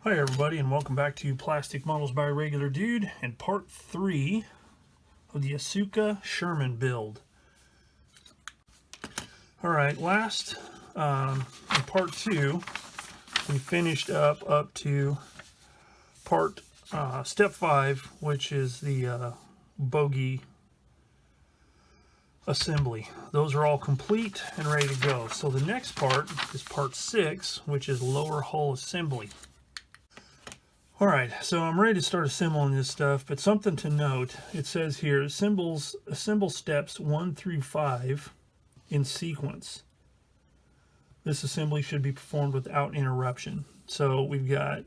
Hi everybody, and welcome back to Plastic Models by Regular Dude and part 3 of the Asuka Sherman build. Alright, last in part 2 we finished up to step 5, which is the bogie assembly. Those are all complete and ready to go. So the next part is part 6, which is lower hull assembly. Alright, so I'm ready to start assembling this stuff, but something to note, it says here, assemble steps 1 through 5 in sequence. This assembly should be performed without interruption. So we've got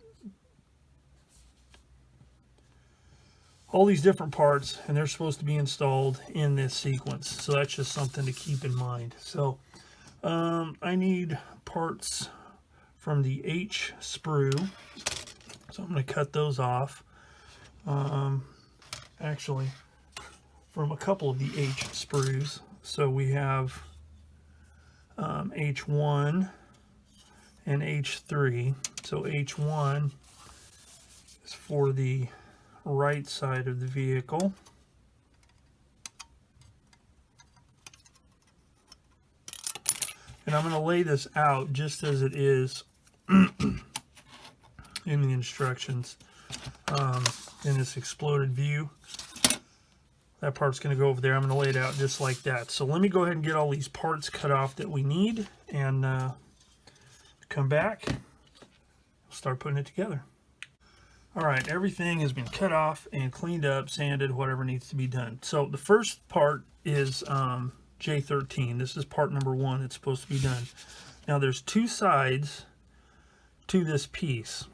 all these different parts, and they're supposed to be installed in this sequence. So that's just something to keep in mind. So I need parts from the H sprue. So I'm going to cut those off. Actually, from a couple of the H sprues. So we have H1 and H3. So H1 is for the right side of the vehicle. And I'm going to lay this out just as it is in the instructions, in this exploded view. That part's going to go over there. I'm going to lay it out just like that. So let me go ahead and get all these parts cut off that we need, and come back, start putting it together. Alright, everything has been cut off and cleaned up, sanded, whatever needs to be done. So the first part is J13. This is part number 1 that's supposed to be done. Now there's 2 sides to this piece.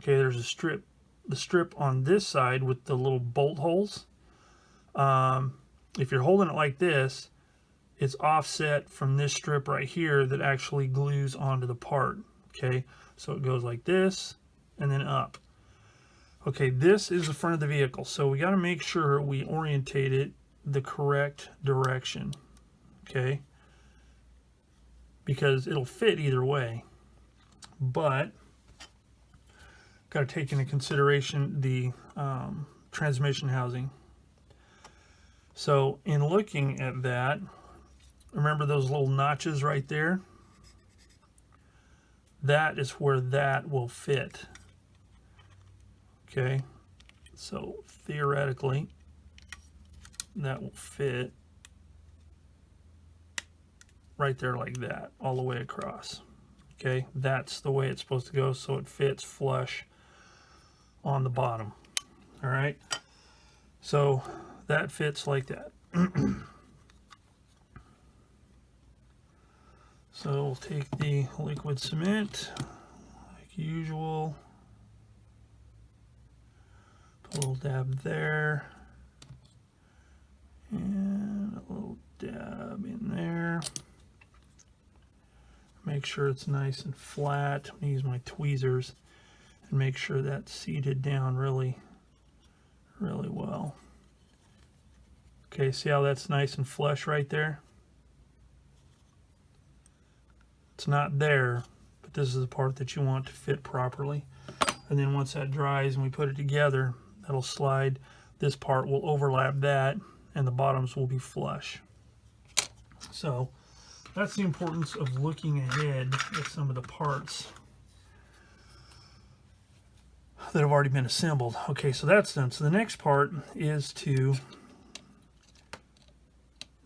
Okay, there's the strip on this side with the little bolt holes. If you're holding it like this, it's offset from this strip right here that actually glues onto the part. Okay, so it goes like this and then up. Okay, this is the front of the vehicle, so we got to make sure we orientate it the correct direction. Okay, because it'll fit either way, but got to take into consideration the transmission housing. So in looking at that, remember those little notches right there? That is where that will fit. Okay, so theoretically that will fit right there like that, all the way across. Okay, that's the way it's supposed to go, so it fits flush on the bottom. All right, so that fits like that. So we'll take the liquid cement like usual, put a little dab there and a little dab in there. Make sure it's nice and flat. I'm going to use my tweezers and make sure that's seated down really well. Okay, see how that's nice and flush right there? It's not there, but this is the part that you want to fit properly. And then once that dries and we put it together, that'll slide. This part will overlap that, and the bottoms will be flush. So that's the importance of looking ahead at some of the parts that have already been assembled. Okay, so that's done. So the next part is to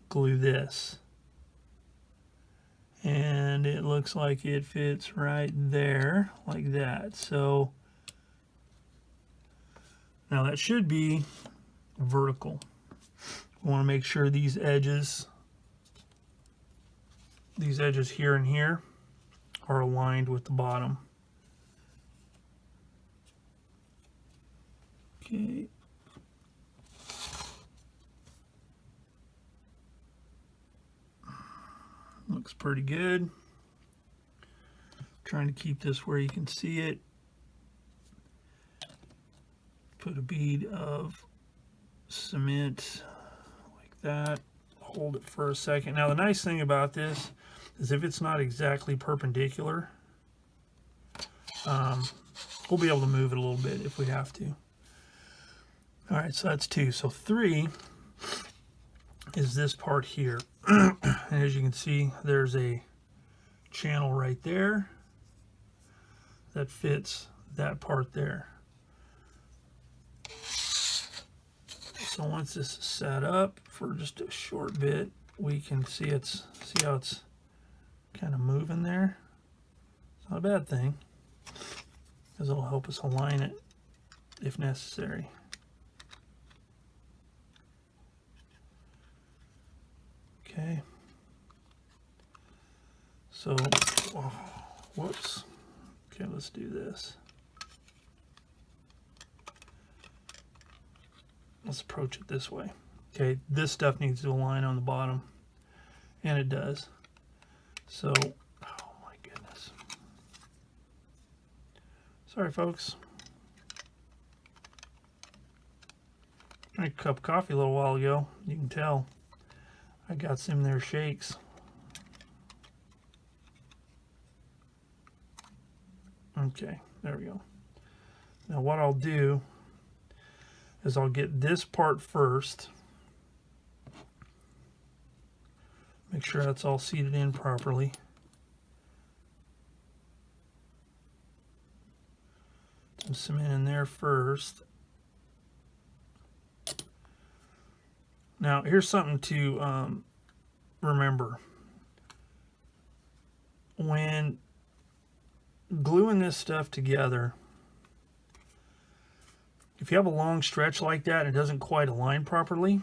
glue this. And it looks like it fits right there, like that. So now that should be vertical. We want to make sure these edges here and here are aligned with the bottom. Okay. Looks pretty good. Trying to keep this where you can see it. Put a bead of cement like that. Hold it for a second. Now the nice thing about this is if it's not exactly perpendicular, we'll be able to move it a little bit if we have to. All right, so that's 2. So 3 is this part here. And as you can see, there's a channel right there that fits that part there. So once this is set up for just a short bit, we can see how it's kind of moving there. It's not a bad thing, because it'll help us align it if necessary. Okay. So, oh, whoops. Okay, let's do this. Let's approach it this way. Okay, this stuff needs to align on the bottom, and it does. So, oh my goodness. Sorry, folks. I drank a cup of coffee a little while ago. You can tell I got some there shakes. Okay, there we go. Now what I'll do is I'll get this part first. Make sure that's all seated in properly. Some cement in there first. Now here's something to remember. When gluing this stuff together, if you have a long stretch like that and it doesn't quite align properly,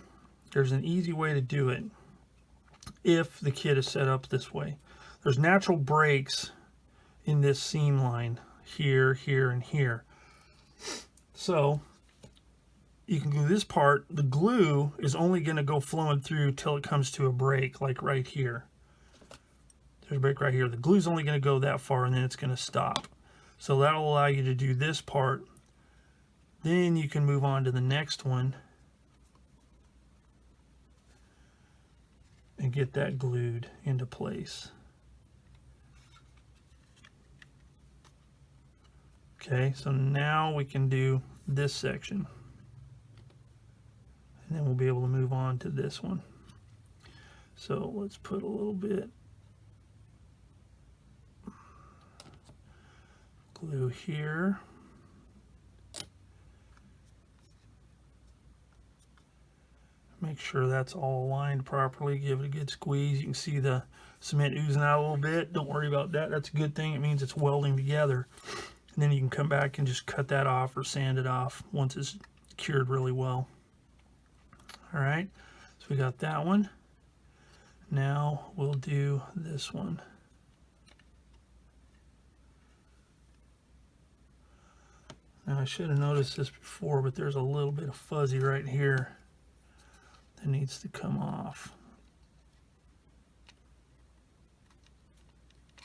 there's an easy way to do it if the kit is set up this way. There's natural breaks in this seam line here, here, and here. So you can glue this part. The glue is only going to go flowing through till it comes to a break, like right here. There's a break right here. The glue's only going to go that far, and then it's going to stop. So that'll allow you to do this part. Then you can move on to the next one and get that glued into place. Okay, so now we can do this section. And then we'll be able to move on to this one. So let's put a little bit glue here. Make sure that's all aligned properly. Give it a good squeeze. You can see the cement oozing out a little bit. Don't worry about that. That's a good thing. It means it's welding together. And then you can come back and just cut that off or sand it off once it's cured really well. All right, so we got that one. Now we'll do this one. Now I should have noticed this before, but there's a little bit of fuzzy right here that needs to come off.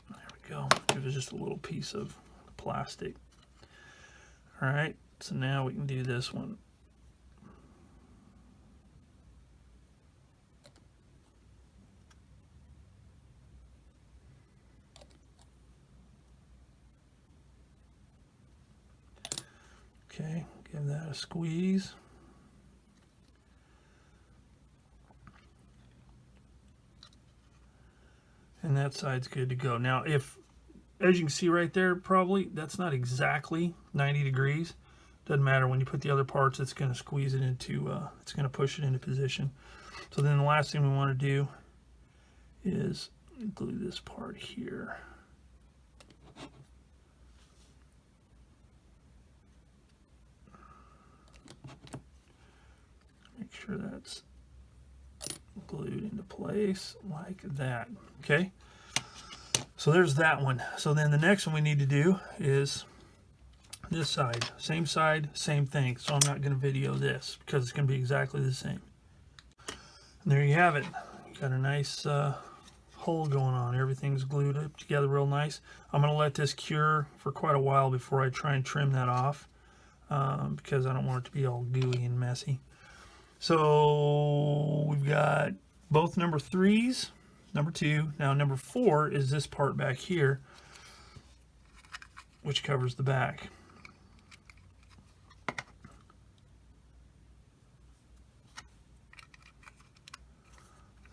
There we go. It was just a little piece of plastic. All right, so now we can do this one. Okay, give that a squeeze. And that side's good to go. Now, if, as you can see right there, probably, that's not exactly 90 degrees. Doesn't matter. When you put the other parts, it's going to squeeze it into, it's going to push it into position. So then the last thing we want to do is glue this part here. Make sure that's glued into place like that. Okay, so there's that one. So then the next one we need to do is this side. Same same thing. So I'm not going to video this because it's going to be exactly the same. And there you have it. You got a nice hole going on. Everything's glued up together real nice. I'm going to let this cure for quite a while before I try and trim that off because I don't want it to be all gooey and messy. So we've got both number 3s, number 2. Now number 4 is this part back here, which covers the back.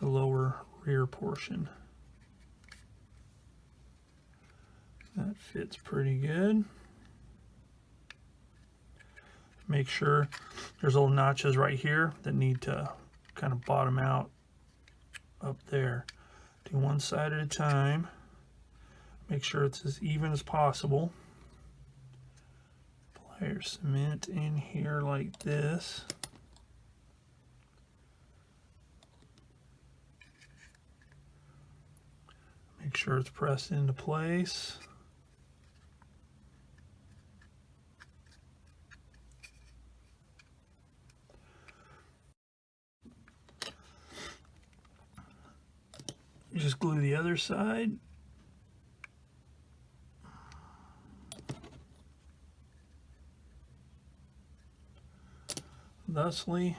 the lower rear portion. That fits pretty good. Make sure there's little notches right here that need to kind of bottom out up there. Do one side at a time. Make sure it's as even as possible. Apply your cement in here like this. Make sure it's pressed into place. Just glue the other side. Thusly,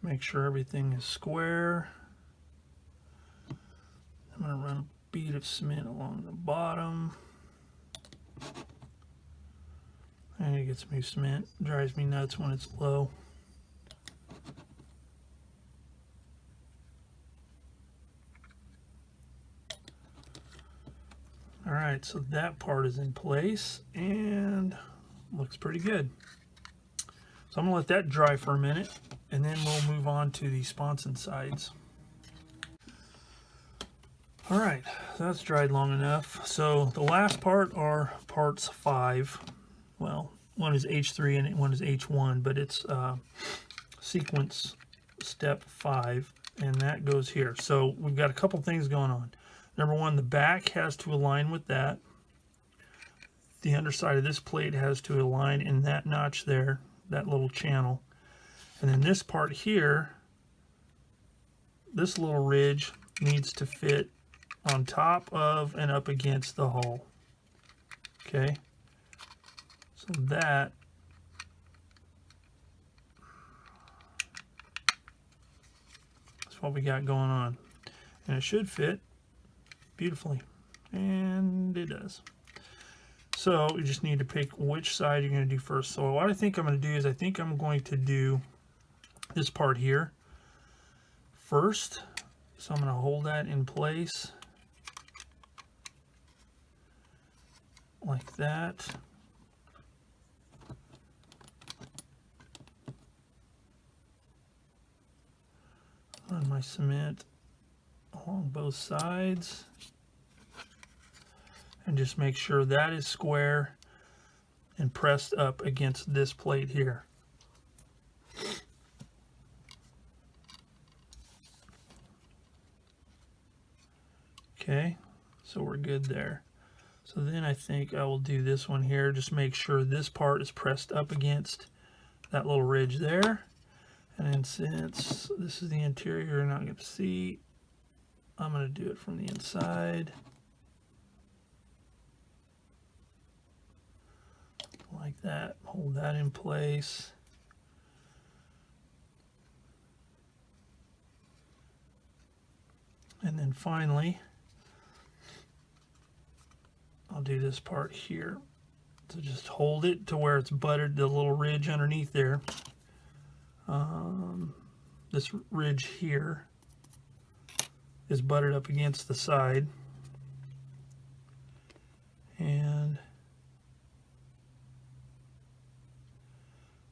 make sure everything is square. I'm going to run a bead of cement along the bottom. I need to get some new cement. It drives me nuts when it's low. Alright, so that part is in place and looks pretty good. So I'm going to let that dry for a minute and then we'll move on to the sponson sides. Alright, so that's dried long enough. So the last part are parts 5. Well, one is H3 and one is H1, but it's sequence step 5, and that goes here. So we've got a couple things going on. Number one, the back has to align with that. The underside of this plate has to align in that notch there, that little channel. And then this part here, this little ridge needs to fit on top of and up against the hull. Okay? So that's what we got going on. And it should fit beautifully, and it does. So you just need to pick which side you're going to do first. So what I think I'm going to do is I think I'm going to do this part here first. So I'm going to hold that in place like that. Run my cement along both sides and just make sure that is square and pressed up against this plate here. Okay, so we're good there. So then I think I will do this one here. Just make sure this part is pressed up against that little ridge there. And then since this is the interior, you're not going to see, I'm going to do it from the inside. Like that. Hold that in place. And then finally, I'll do this part here. So just hold it to where it's buttered, the little ridge underneath there. This ridge here is buttered up against the side, and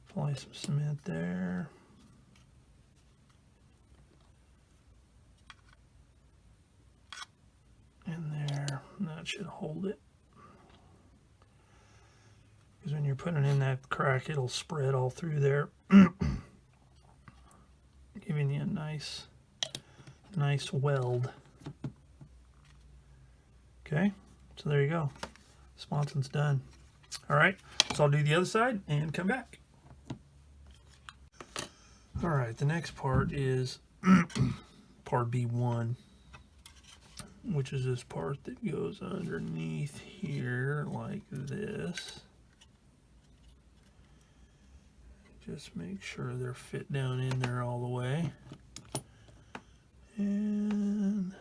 apply some cement there. And there, and that should hold it. Because when you're putting it in that crack, it'll spread all through there. Giving you a nice weld. Okay, so there you go. Sponson's done. All right, so I'll do the other side and come back. All right, the next part is part B1, which is this part that goes underneath here like this. Just make sure they're fit down in there all the way. And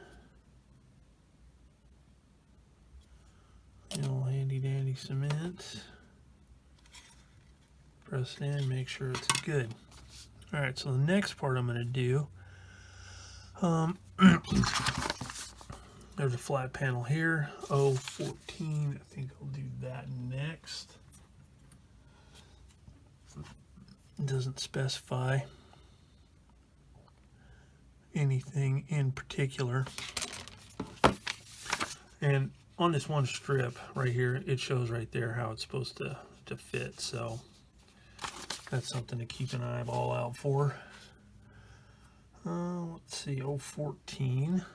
the old handy dandy cement. Press it in, make sure it's good. Alright, so the next part I'm going to do There's a flat panel here, 014. I think I'll do that next. It doesn't specify anything in particular. And on this one strip right here, it shows right there how it's supposed to fit. So that's something to keep an eyeball out for. Let's see, 014.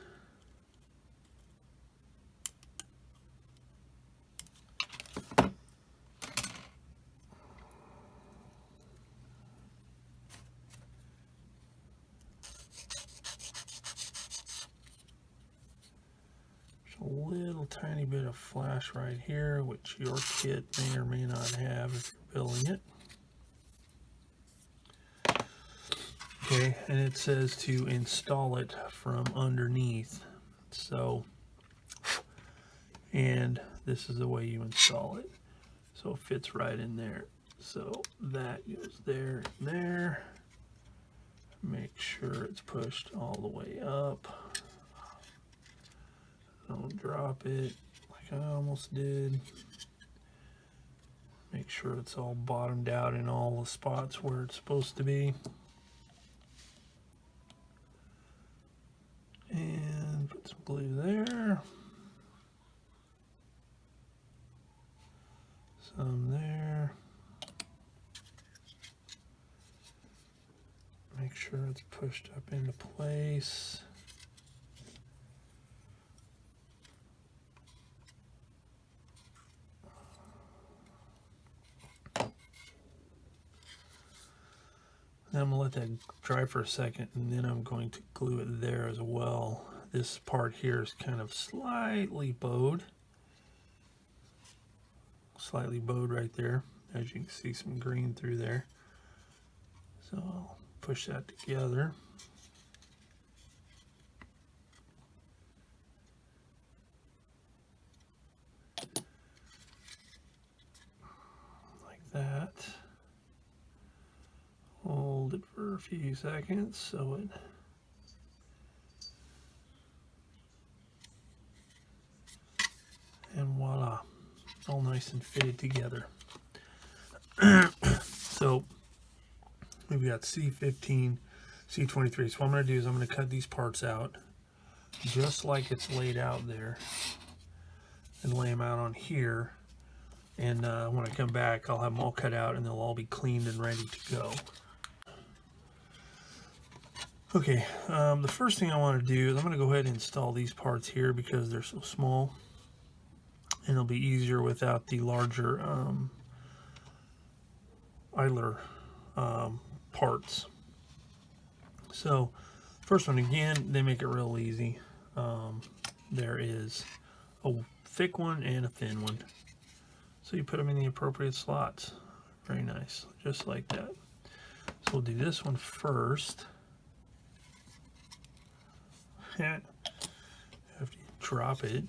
A little tiny bit of flash right here, which your kit may or may not have if you're building it. Okay, and it says to install it from underneath. So, and this is the way you install it. So it fits right in there. So that goes there and there. Make sure it's pushed all the way up. Don't drop it like I almost did. Make sure it's all bottomed out in all the spots where it's supposed to be. And put some glue there. Some there. Make sure it's pushed up into place. Then I'm going to let that dry for a second, and then I'm going to glue it there as well. This part here is kind of slightly bowed. Slightly bowed right there. As you can see, some green through there. So I'll push that together. Like that. Hold it for a few seconds so it and voila, all nice and fitted together. So we've got C15, C23. So what I'm going to do is I'm going to cut these parts out just like it's laid out there and lay them out on here. And when I come back, I'll have them all cut out and they'll all be cleaned and ready to go. Okay, the first thing I want to do is I'm going to go ahead and install these parts here because they're so small, and it'll be easier without the larger idler parts. So first one, again, they make it real easy. There is a thick one and a thin one, so you put them in the appropriate slots. Very nice, just like that. So we'll do this one first. Have to drop it.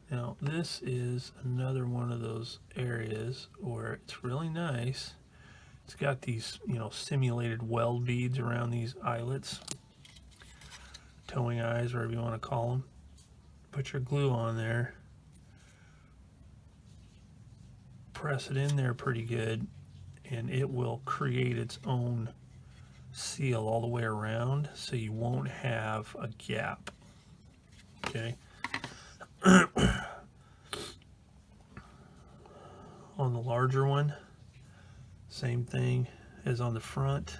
Now this is another one of those areas where it's really nice. It's got these, you know, simulated weld beads around these eyelets, towing eyes, whatever you want to call them. Put your glue on there, press it in there pretty good, and it will create its own seal all the way around, so you won't have a gap. Okay. On the larger one, same thing as on the front.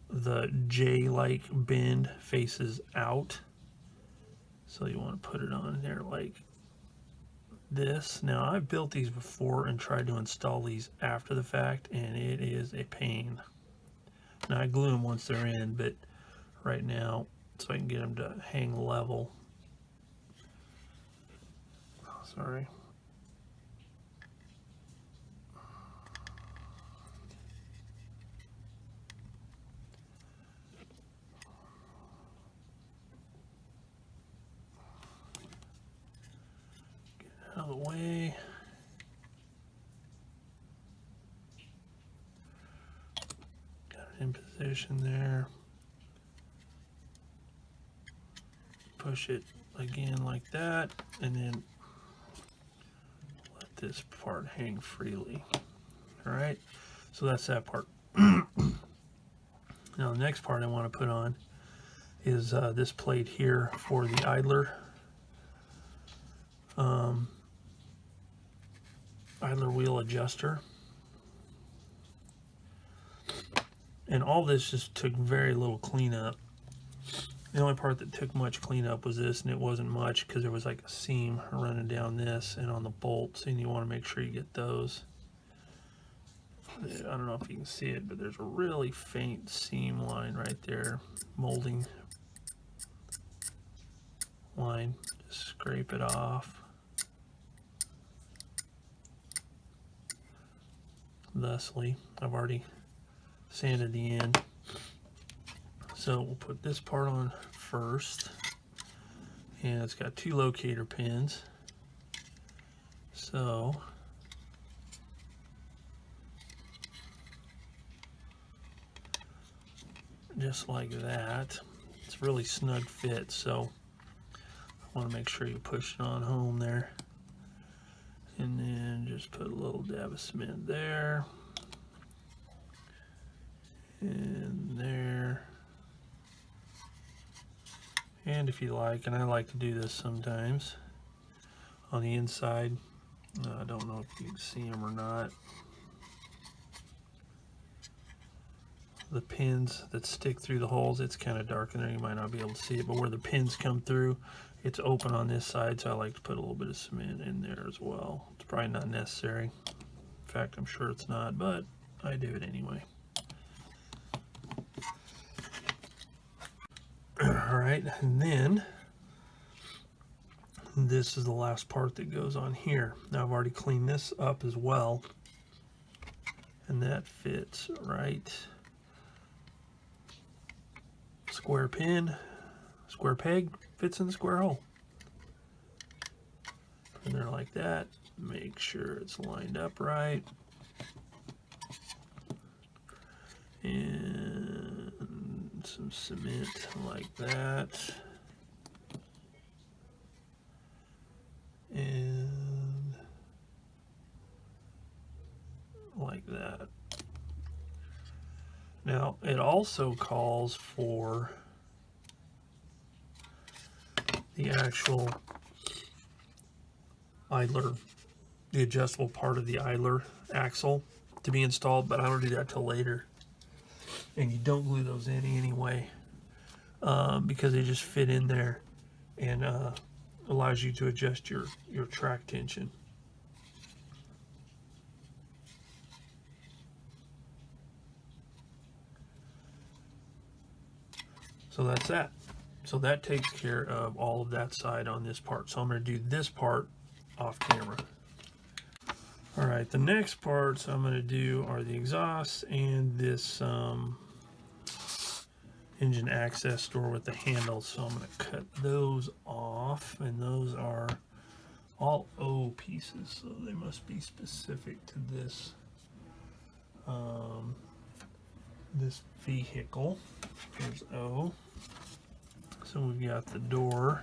The J-like bend faces out, so you want to put it on there like this. Now, I've built these before and tried to install these after the fact, and it is a pain. Now, I glue them once they're in, but right now, so I can get them to hang level. Sorry. Get it out of the way. in position there. Push it again like that, and then let this part hang freely. All right, so that's that part. Now the next part I want to put on is this plate here for the idler. Idler wheel adjuster. And all this just took very little cleanup. The only part that took much cleanup was this, and it wasn't much because there was like a seam running down this and on the bolts, and you want to make sure you get those. I don't know if you can see it, but there's a really faint seam line right there, molding line. Just scrape it off. Thusly, I've already sanded the end. So we'll put this part on first, and it's got 2 locator pins. So just like that. It's a really snug fit, so I want to make sure you push it on home there. And then just put a little dab of cement there. And there. And if you like, and I like to do this sometimes, on the inside, I don't know if you can see them or not, the pins that stick through the holes, it's kind of dark in there, you might not be able to see it, but where the pins come through, it's open on this side, so I like to put a little bit of cement in there as well. It's probably not necessary. In fact, I'm sure it's not, but I do it anyway. Alright, and then this is the last part that goes on here. Now I've already cleaned this up as well, and that fits right. Square pin, square peg, fits in the square hole. Put it there like that. Make sure it's lined up right. And some cement like that. And like that. Now, it also calls for the actual idler, the adjustable part of the idler axle to be installed, but I don't do that till later. And you don't glue those in anyway, because they just fit in there and allows you to adjust your track tension. So that's that. So that takes care of all of that side on this part. So I'm going to do this part off camera. All right, the next parts I'm going to do are the exhausts and this engine access door with the handles. So I'm going to cut those off, and those are all O pieces, so they must be specific to this this vehicle. Here's O. So we've got the door,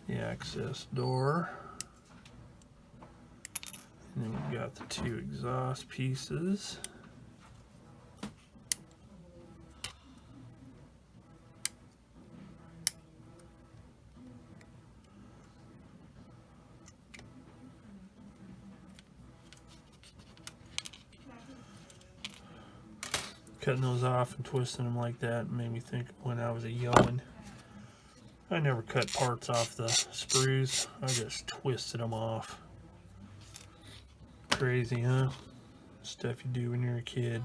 the access door, and then we've got the 2 exhaust pieces. Cutting those off and twisting them like that made me think of when I was a youngin'. I never cut parts off the sprues. I just twisted them off. Crazy, huh? Stuff you do when you're a kid.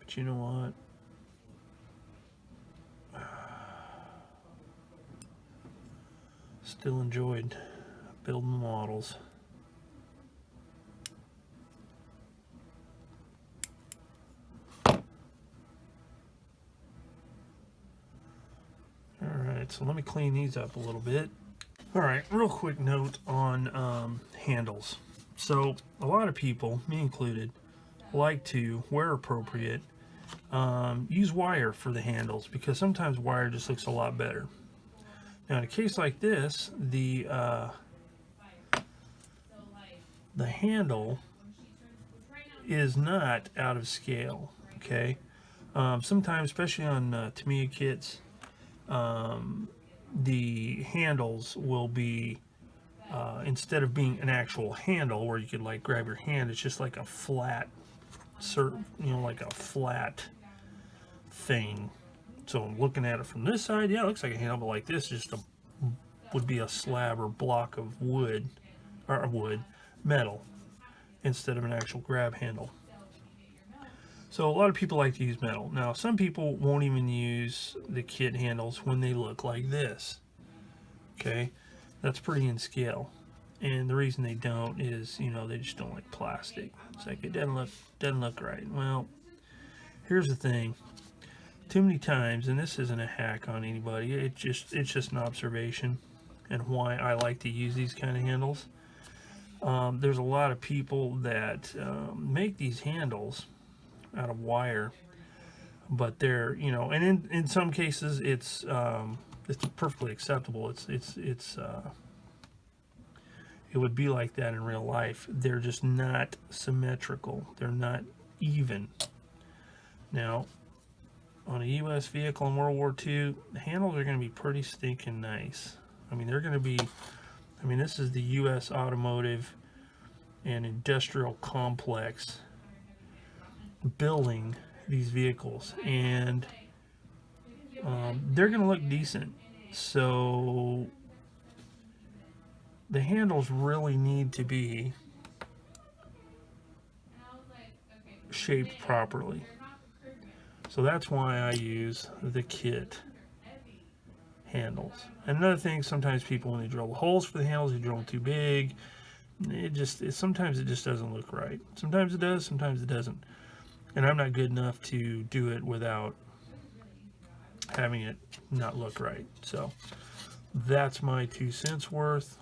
But you know what? Still enjoyed building models. So let me clean these up a little bit. All right, real quick note on handles. So a lot of people, me included, like to, where appropriate, use wire for the handles, because sometimes wire just looks a lot better. Now in a case like this, the handle is not out of scale, okay? Sometimes, especially on Tamiya kits, the handles will be, instead of being an actual handle where you could like grab your hand, it's just like a flat, like a flat thing. So I'm looking at it from this side, yeah, it looks like a handle, but like this just would be a slab or block of wood, or metal, instead of an actual grab handle. So a lot of people like to use metal. Now some people won't even use the kit handles when they look like this. Okay, that's pretty in scale. And the reason they don't is, they just don't like plastic. It's like it doesn't look right. Well, here's the thing. Too many times, and this isn't a hack on anybody, it's just an observation and why I like to use these kind of handles. There's a lot of people that make these handles out of wire, but they're, and in some cases it's perfectly acceptable. It would be like that in real life. They're just not symmetrical. They're not even. Now, on a U.S. vehicle in World War II, the handles are going to be pretty stinking nice. I mean, they're going to be, this is the U.S. automotive and industrial complex building these vehicles, and they're going to look decent. So the handles really need to be shaped properly. So that's why I use the kit handles. And another thing, sometimes people, when they drill the holes for the handles, they drill them too big. Sometimes it just doesn't look right. Sometimes it does, sometimes it doesn't. And I'm not good enough to do it without having it not look right. So that's my 2 cents worth.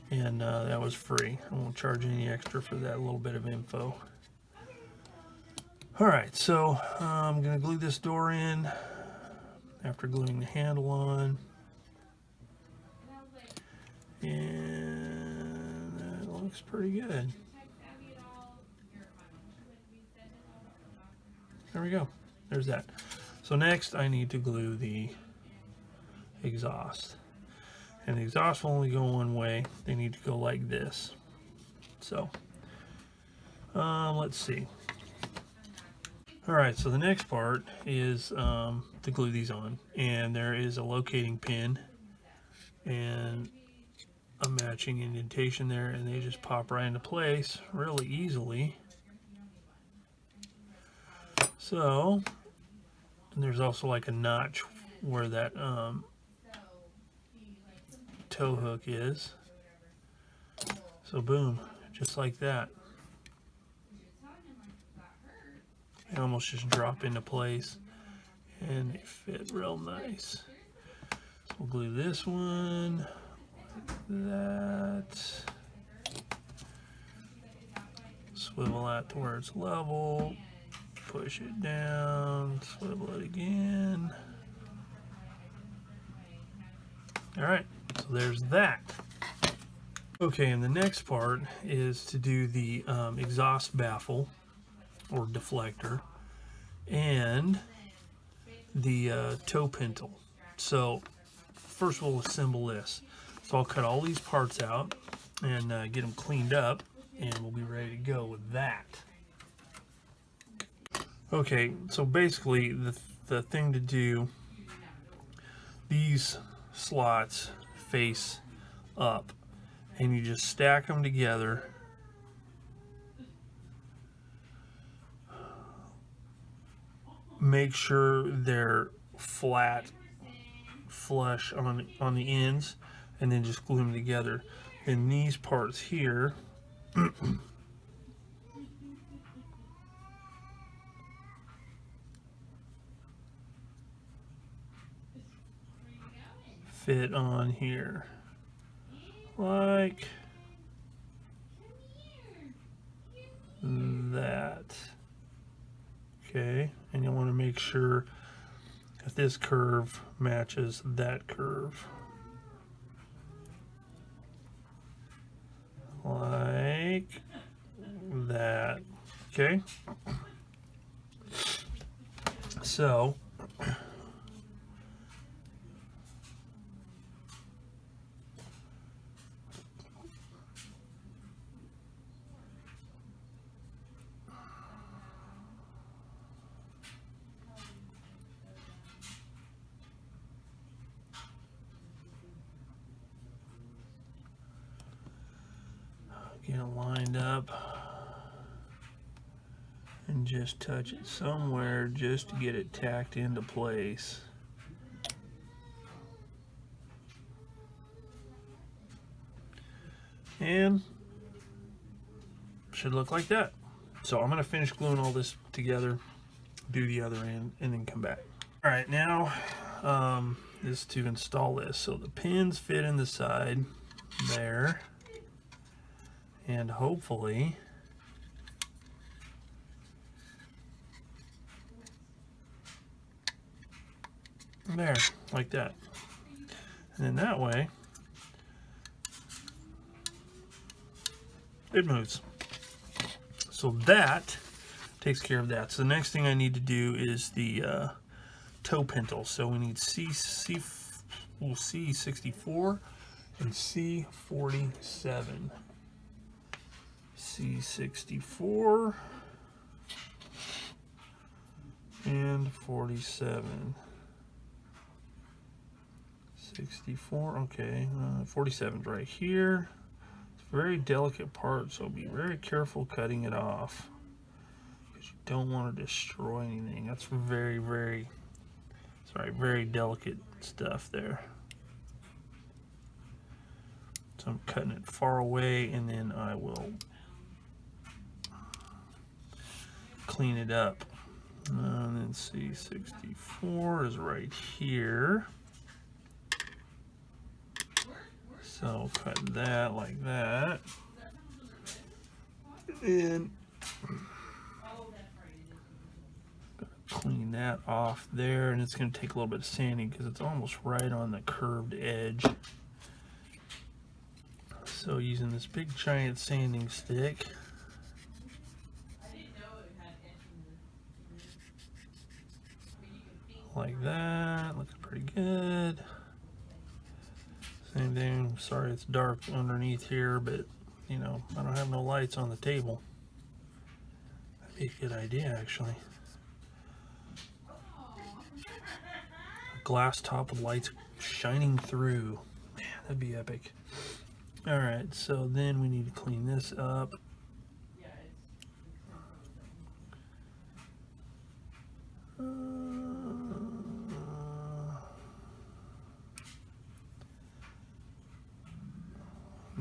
And that was free. I won't charge any extra for that little bit of info. Alright, so I'm going to glue this door in after gluing the handle on. And that looks pretty good. There we go. There's that. So next I need to glue the exhaust. And the exhaust will only go one way. They need to go like this. So, let's see. Alright, so the next part is to glue these on. And there is a locating pin and a matching indentation there, and they just pop right into place really easily. So, and there's also like a notch where that tow hook is. So boom, just like that. They almost just drop into place and they fit real nice. So we'll glue this one like that. Swivel that to where it's level. Push it down, swivel it again. Alright, so there's that. Okay, and the next part is to do the exhaust baffle or deflector and the toe pintle. So first we'll assemble this. So I'll cut all these parts out and get them cleaned up, and we'll be ready to go with that. Okay, so basically the thing to do, these slots face up and you just stack them together. Make sure they're flat, flush on the ends, and then just glue them together. And these parts here fit on here like that. Okay, and you want to make sure that this curve matches that curve. Like that. Okay, so get it lined up and just touch it somewhere just to get it tacked into place. And should look like that. So I'm going to finish gluing all this together, do the other end, and then come back. All right, now is to install this. So the pins fit in the side there, and hopefully there, like that. And then that way it moves. So that takes care of that. So the next thing I need to do is the toe pintle. So we need C64 and C47. C64 and 47. 64, okay, 47's right here. It's a very delicate part, so be very careful cutting it off, because you don't want to destroy anything. That's very, very delicate stuff there. So I'm cutting it far away, and then I will clean it up. And then C64 is right here. So cut that like that, and clean that off there, and it's going to take a little bit of sanding because it's almost right on the curved edge. So using this big giant sanding stick, like that, looks pretty good. Same thing, sorry it's dark underneath here, but you know, I don't have no lights on the table. That'd be a good idea, actually. A glass top with lights shining through. Man, that'd be epic. Alright, so then we need to clean this up.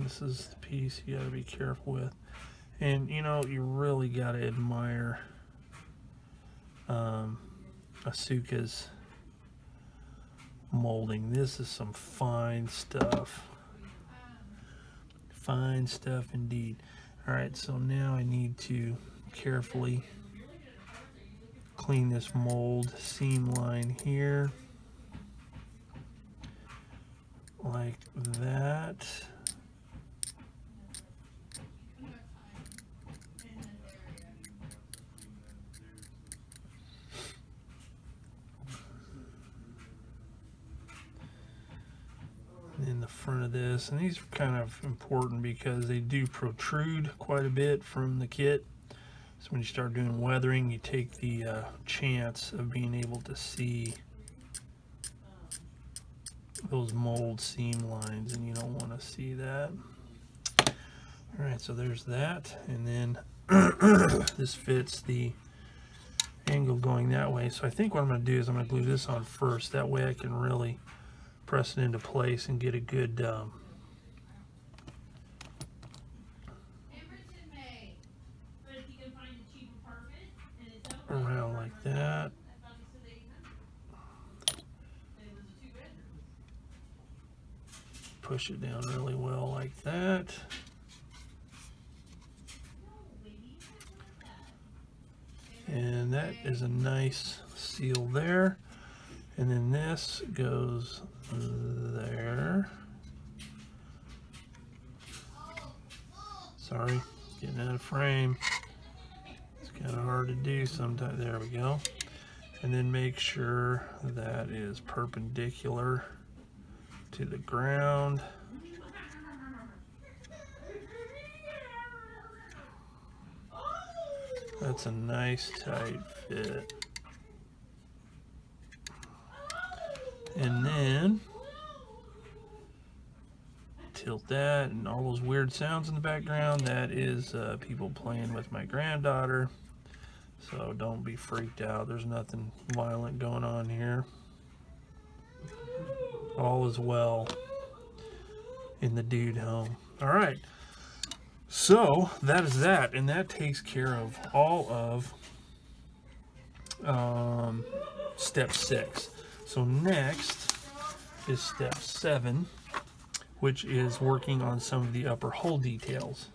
This is the piece you got to be careful with, and you know, you really got to admire Asuka's molding. This is some fine stuff indeed. All right, so now I need to carefully clean this mold seam line here like that. In the front of this, and these are kind of important because they do protrude quite a bit from the kit. So when you start doing weathering, you take the chance of being able to see those mold seam lines, and you don't want to see that. All right, so there's that, and then this fits the angle going that way. So I think what I'm going to do is I'm going to glue this on first. That way I can really press it into place and get a good around like that. Push it down really well like that. And that is a nice seal there. And then this goes there. Sorry, getting out of frame. It's kind of hard to do sometimes. There we go. And then make sure that is perpendicular to the ground. That's a nice tight fit. And then tilt that, and all those weird sounds in the background, that is people playing with my granddaughter. So don't be freaked out. There's nothing violent going on here. All is well in the dude home. All right. So that is that, and that takes care of all of step 6. So next is step 7, which is working on some of the upper hull details.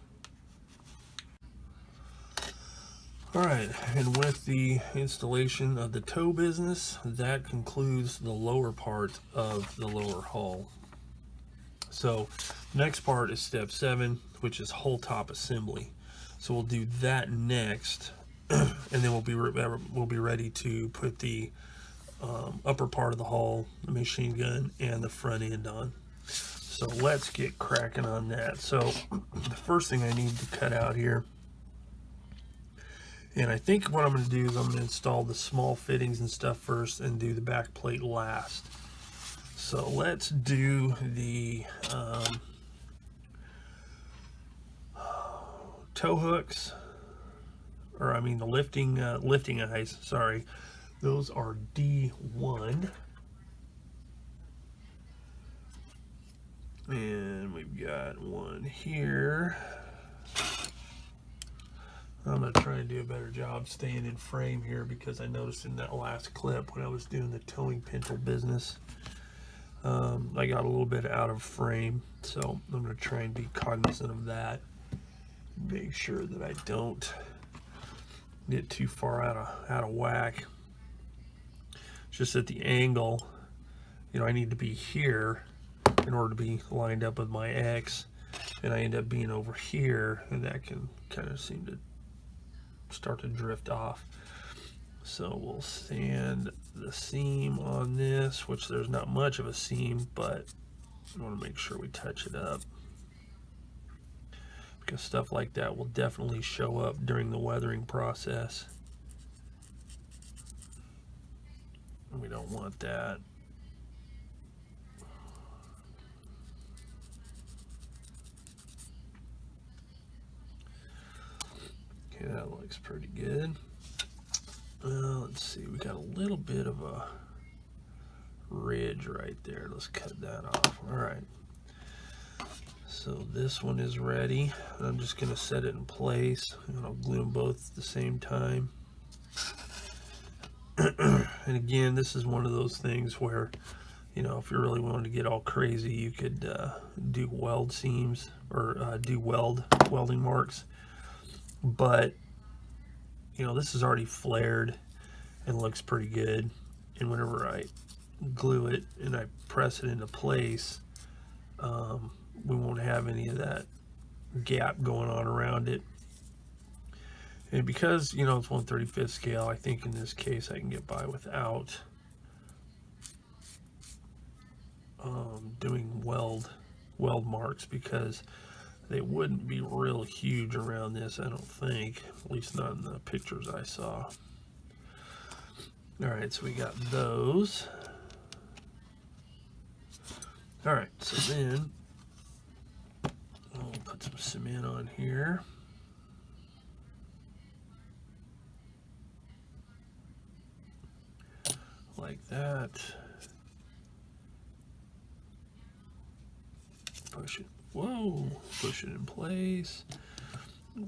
All right, and with the installation of the tow business, that concludes the lower part of the lower hull. So next part is step 7, which is hull top assembly. So we'll do that next, and then we'll be ready to put the upper part of the hull, the machine gun, and the front end on. So let's get cracking on that. So the first thing I need to cut out here, and I think what I'm going to do is I'm going to install the small fittings and stuff first and do the back plate last. So let's do the tow hooks, or I mean the lifting eyes, sorry. Those are D1. And we've got one here. I'm going to try and do a better job staying in frame here, because I noticed in that last clip when I was doing the towing pintle business, I got a little bit out of frame. So I'm going to try and be cognizant of that. Make sure that I don't get too far out of whack. Just at the angle, you know, I need to be here in order to be lined up with my X, and I end up being over here, and that can kind of seem to start to drift off. So we'll sand the seam on this, which there's not much of a seam, but I want to make sure we touch it up, because stuff like that will definitely show up during the weathering process, and we don't want that. Okay, that looks pretty good. Let's see, we got a little bit of a ridge right there. Let's cut that off. All right. So this one is ready. I'm just going to set it in place, and I'll glue them both at the same time. And again, this is one of those things where, you know, if you really wanted to get all crazy, you could do weld seams, or do welding marks. But, you know, this is already flared and looks pretty good. And whenever I glue it and I press it into place, we won't have any of that gap going on around it. And because, you know, it's 1/35 scale, I think in this case I can get by without doing weld marks, because they wouldn't be real huge around this, I don't think, at least not in the pictures I saw. All right, so we got those. All right, so then I'll put some cement on here. Like that. Push it. Whoa! Push it in place.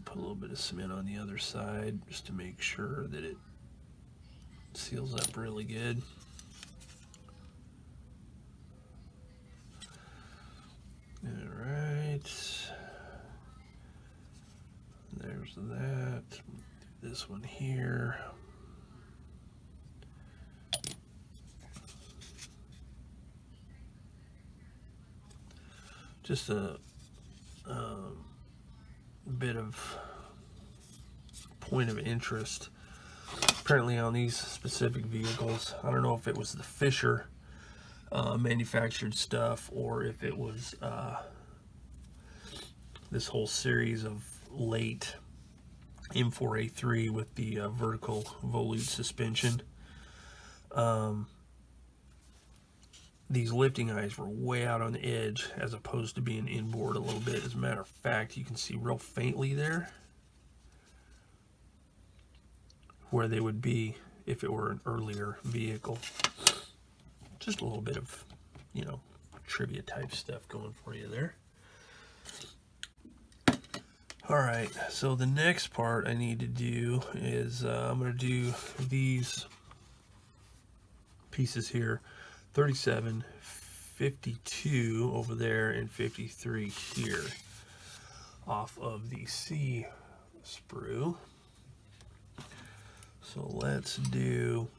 Put a little bit of cement on the other side just to make sure that it seals up really good. All right. There's that. This one here. just a bit of point of interest. Apparently on these specific vehicles, I don't know if it was the Fisher manufactured stuff or if it was this whole series of late M4A3 with the vertical volute suspension. These lifting eyes were way out on the edge as opposed to being inboard a little bit. As a matter of fact, you can see real faintly there where they would be if it were an earlier vehicle. Just a little bit of, you know, trivia type stuff going for you there. Alright, so the next part I need to do is I'm going to do these pieces here, 37, 52 over there, and 53 here off of the C sprue. So let's do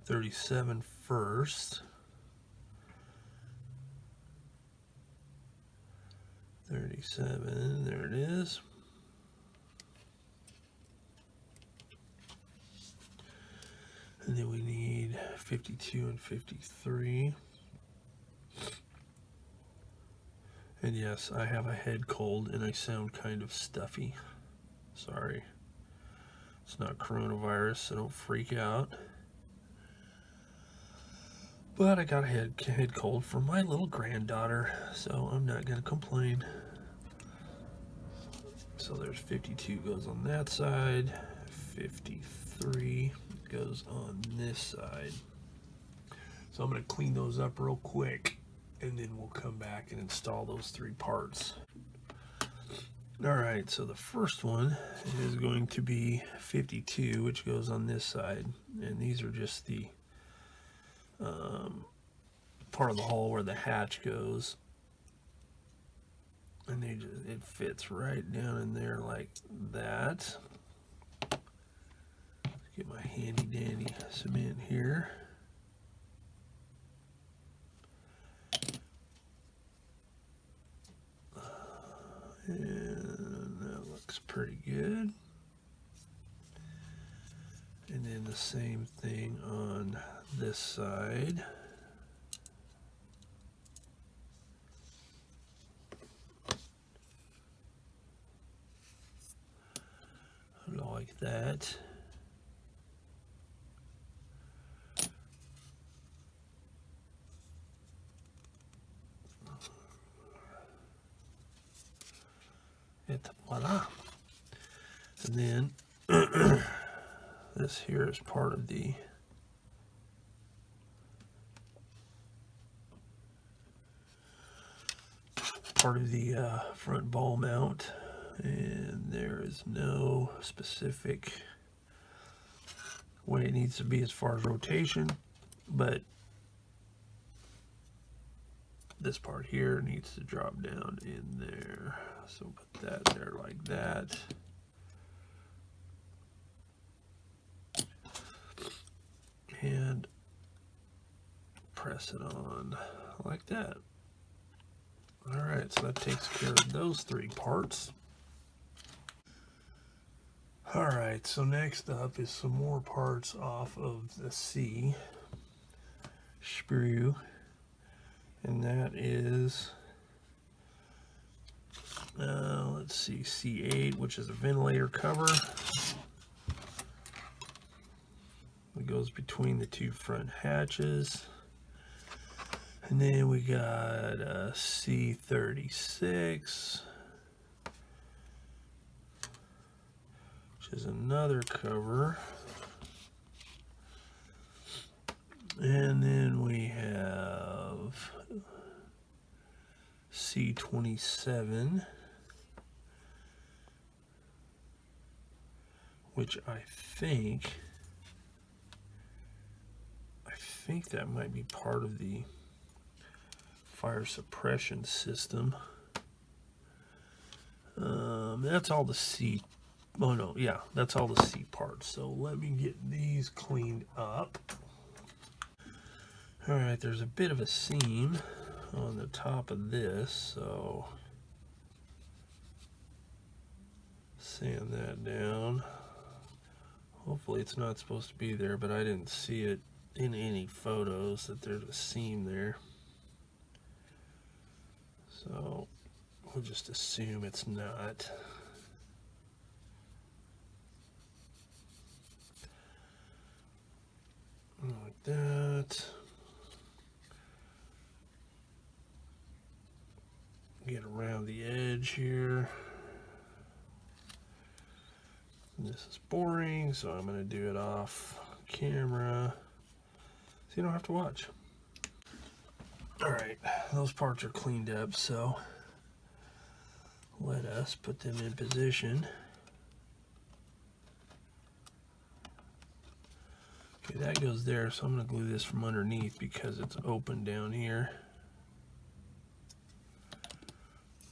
37 first. 37, there it is. And then we need 52 and 53. And yes, I have a head cold and I sound kind of stuffy. Sorry. It's not coronavirus, so don't freak out. But I got a head cold from my little granddaughter, so I'm not going to complain. So there's 52 goes on that side, 53 goes on this side. So I'm going to clean those up real quick, and then we'll come back and install those three parts. Alright, so the first one is going to be 52, which goes on this side. And these are just the part of the hull where the hatch goes. And it fits right down in there like that. Get my handy dandy cement here. And that looks pretty good. And then the same thing on this side. Like that. Voila. And then this here is part of the front ball mount, and there is no specific way it needs to be as far as rotation, but this part here needs to drop down in there. So put that there like that. And press it on like that. Alright, so that takes care of those three parts. Alright, so next up is some more parts off of the C sprue. And that is, let's see, C8, which is a ventilator cover. It goes between the two front hatches. And then we got C36, which is another cover. And then we have C27, which I think that might be part of the fire suppression system. That's all the C. Oh no, yeah, that's all the C parts. So let me get these cleaned up. All right, there's a bit of a seam on the top of this, so sand that down. Hopefully it's not supposed to be there, but I didn't see it in any photos that there's a seam there. So we'll just assume it's not. Like that. Get around the edge here. This is boring, so I'm going to do it off camera so you don't have to watch. Alright, those parts are cleaned up, so let us put them in position. Okay, that goes there, so I'm going to glue this from underneath because it's open down here.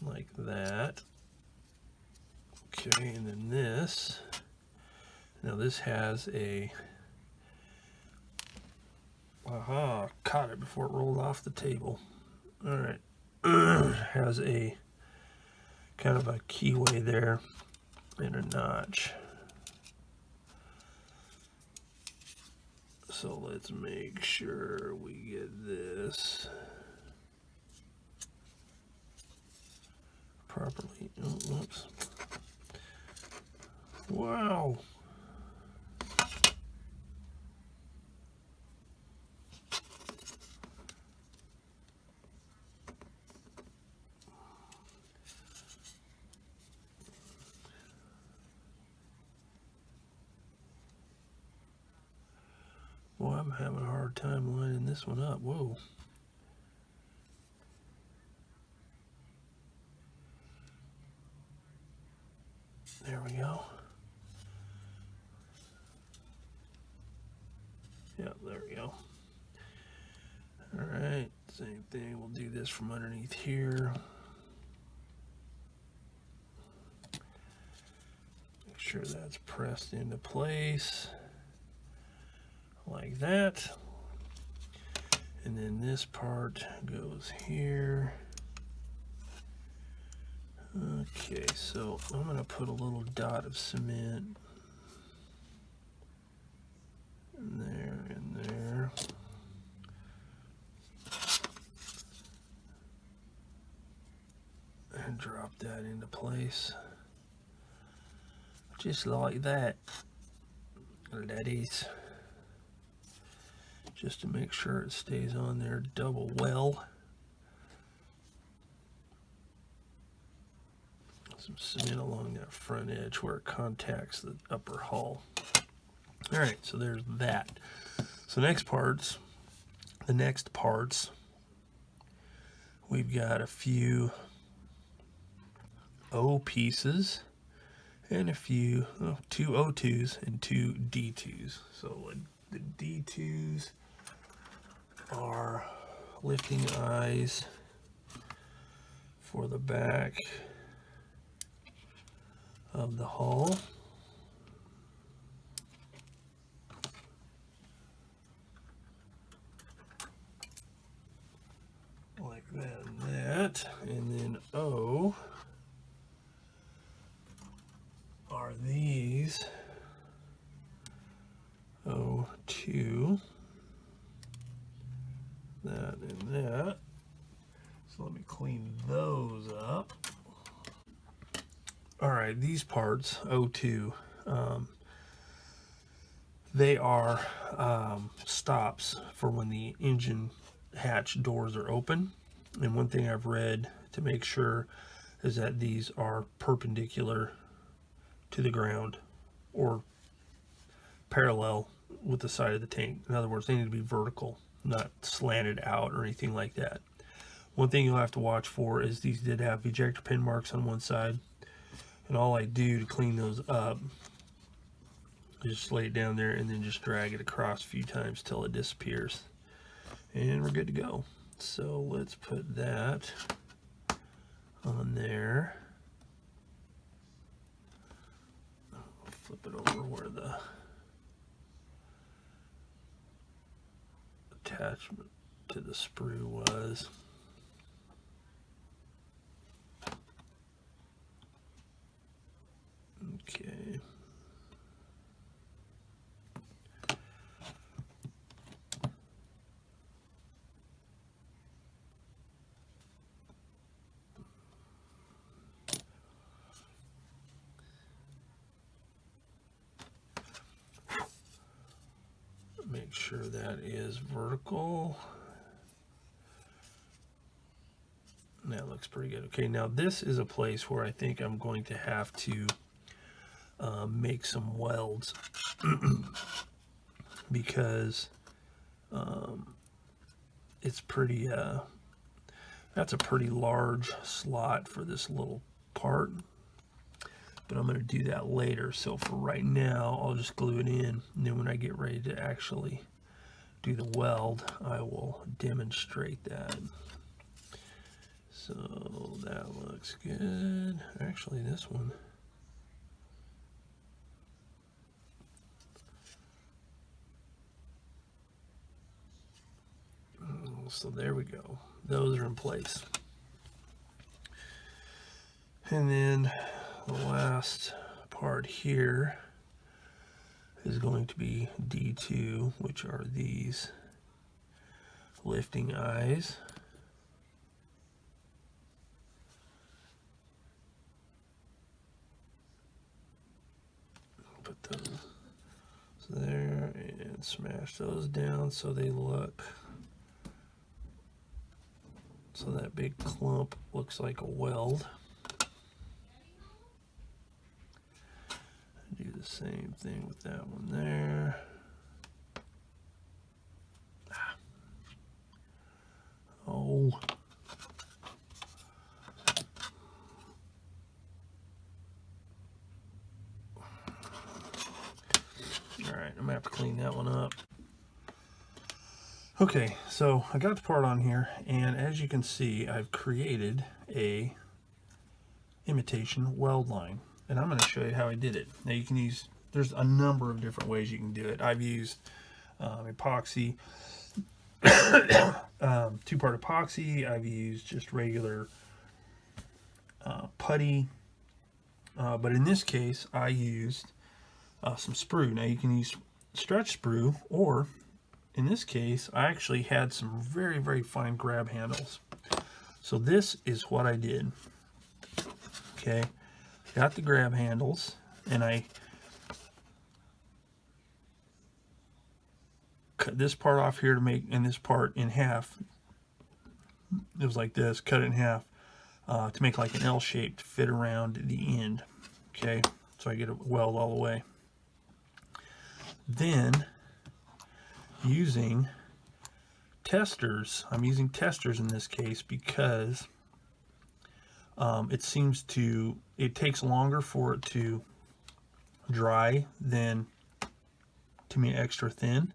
Like that. Okay, and then this. Now this has a... Aha, caught it before it rolled off the table. Alright. Has a kind of a keyway there and a notch. So let's make sure we get this properly. Oh, whoops. Wow. Boy, I'm having a hard time lining this one up. Whoa. There we go. Yep, there we go. Alright, same thing. We'll do this from underneath here. Make sure that's pressed into place. Like that. And then this part goes here. Okay, so I'm going to put a little dot of cement in there and there. And drop that into place. Just like that. That is. Just to make sure it stays on there double well. Some cement along that front edge where it contacts the upper hull. Alright, so there's that. So the next parts, we've got a few O pieces and a few, two O2s and two D2s. So the D2s are lifting eyes for the back of the hull. Like that and that. And then O are these O2. That and that. So let me clean those up. Alright, these parts, O2, they are stops for when the engine hatch doors are open. And one thing I've read to make sure is that these are perpendicular to the ground or parallel with the side of the tank. In other words, they need to be vertical, not slanted out or anything like that. One thing you'll have to watch for is these did have ejector pin marks on one side. And all I do to clean those up is just lay it down there and then just drag it across a few times till it disappears. And we're good to go. So let's put that on there. Flip it over where the attachment to the sprue was. Okay. Make sure that is vertical. That looks pretty good. Okay, now this is a place where I think I'm going to have to make some welds because it's pretty, that's a pretty large slot for this little part. But I'm going to do that later. So for right now, I'll just glue it in. And then when I get ready to actually do the weld, I will demonstrate that. So that looks good. Actually, this one. So there we go. Those are in place. And then the last part here is going to be D2, which are these lifting eyes. Put those there and smash those down so they look, so that big clump looks like a weld. Do the same thing with that one there. Oh. Alright, I'm gonna have to clean that one up. Okay, so I got the part on here, and as you can see, I've created a imitation weld line. And I'm going to show you how I did it. Now you can use, there's a number of different ways you can do it. I've used epoxy, two-part epoxy. I've used just regular putty. But in this case, I used some sprue. Now you can use stretch sprue, or in this case, I actually had some very, very fine grab handles. So this is what I did. Okay. Got the grab handles, and I cut this part off here to make, and this part in half. It was like this, cut it in half to make like an L shape to fit around the end. Okay, so I get a weld all the way. Then using testers, I'm using testers in this case because it takes longer for it to dry than to be extra thin,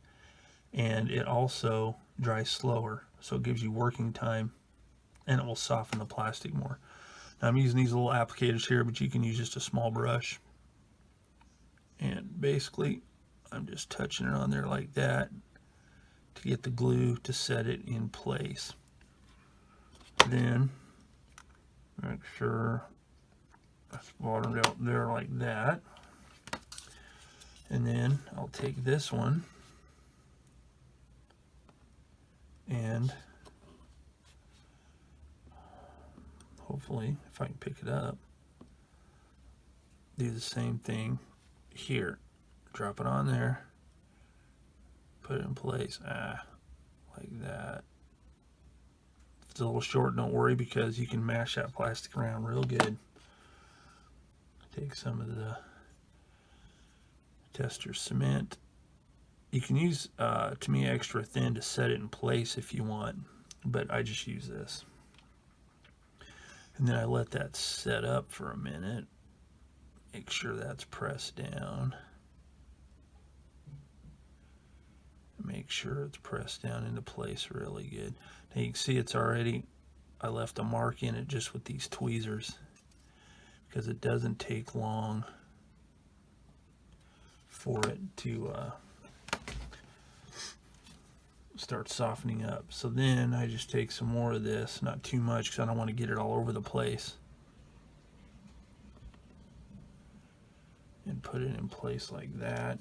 and it also dries slower, so it gives you working time, and it will soften the plastic more. Now I'm using these little applicators here, but you can use just a small brush, and basically I'm just touching it on there like that to get the glue to set it in place. Then make sure that's bottomed out there like that. And then I'll take this one and hopefully, if I can pick it up, do the same thing here. Drop it on there, put it in place, like that. If it's a little short, don't worry, because you can mash that plastic around real good. Take some of the tester cement. You can use to me extra thin to set it in place if you want, but I just use this. And then I let that set up for a minute. Make sure that's pressed down. Make sure it's pressed down into place really good. Now you can see it's already, I left a mark in it just with these tweezers, because it doesn't take long for it to start softening up. So then I just take some more of this, not too much because I don't want to get it all over the place. put it in place like that.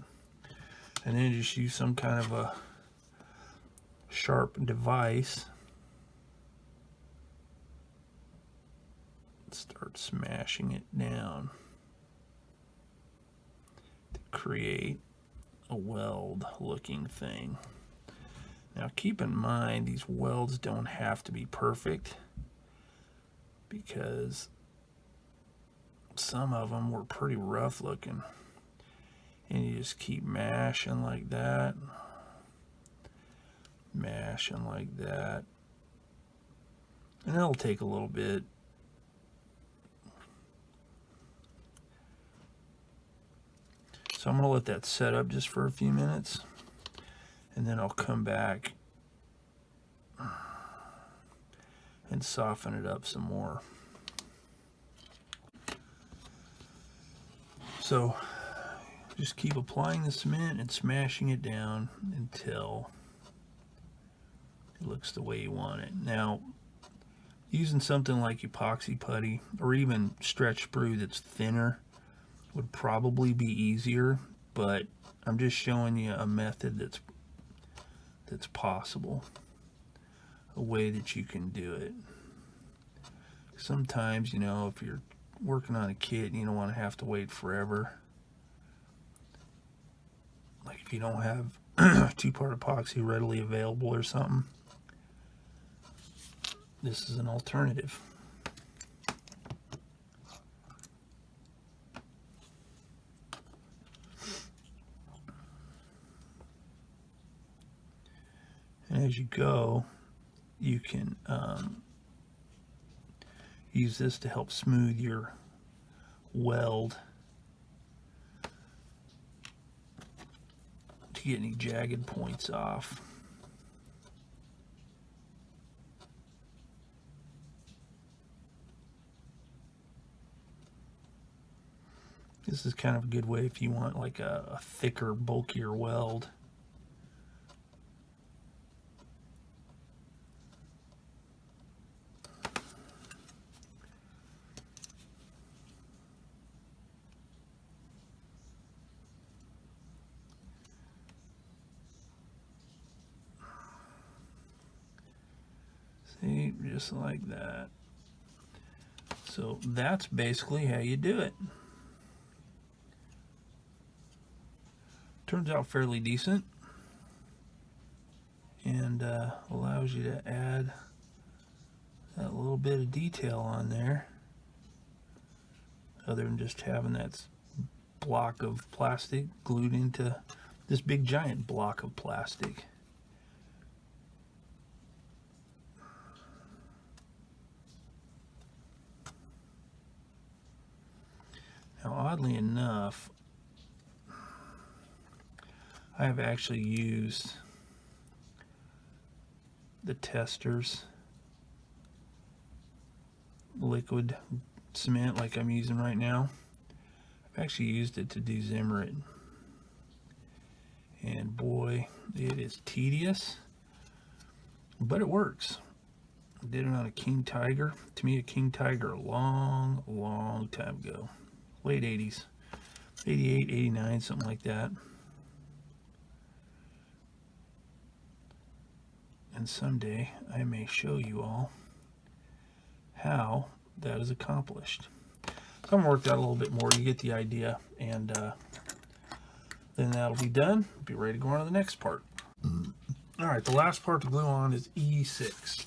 And then just use some kind of a sharp device. Start smashing it down to create a weld looking thing. Now keep in mind, these welds don't have to be perfect, because some of them were pretty rough looking. And you just keep mashing like that, mashing like that, and it'll take a little bit. So I'm going to let that set up just for a few minutes, and then I'll come back and soften it up some more. So just keep applying the cement and smashing it down until it looks the way you want it. Now, using something like epoxy putty or even stretch sprue that's thinner would probably be easier, but I'm just showing you a method that's possible, a way that you can do it. Sometimes, you know, if you're working on a kit, you don't want to have to wait forever. Like if you don't have two-part epoxy readily available or something, this is an alternative. And as you go, you can use this to help smooth your weld to get any jagged points off. This is kind of a good way if you want like a thicker, bulkier weld. See, just like that. So that's basically how you do it. Turns out fairly decent, and allows you to add that little bit of detail on there, other than just having that block of plastic glued into this big giant block of plastic. Now, oddly enough, I have actually used the testers liquid cement like I'm using right now. I've actually used it to dezimmer it, and boy, it is tedious, but it works. I did it on a King Tiger. To me, a King Tiger a long time ago, late 80s, 88, 89, something like that. And someday I may show you all how that is accomplished. So I'm worked out a little bit more. You get the idea, and then that'll be done. Be ready to go on to the next part. All right, the last part to glue on is E6.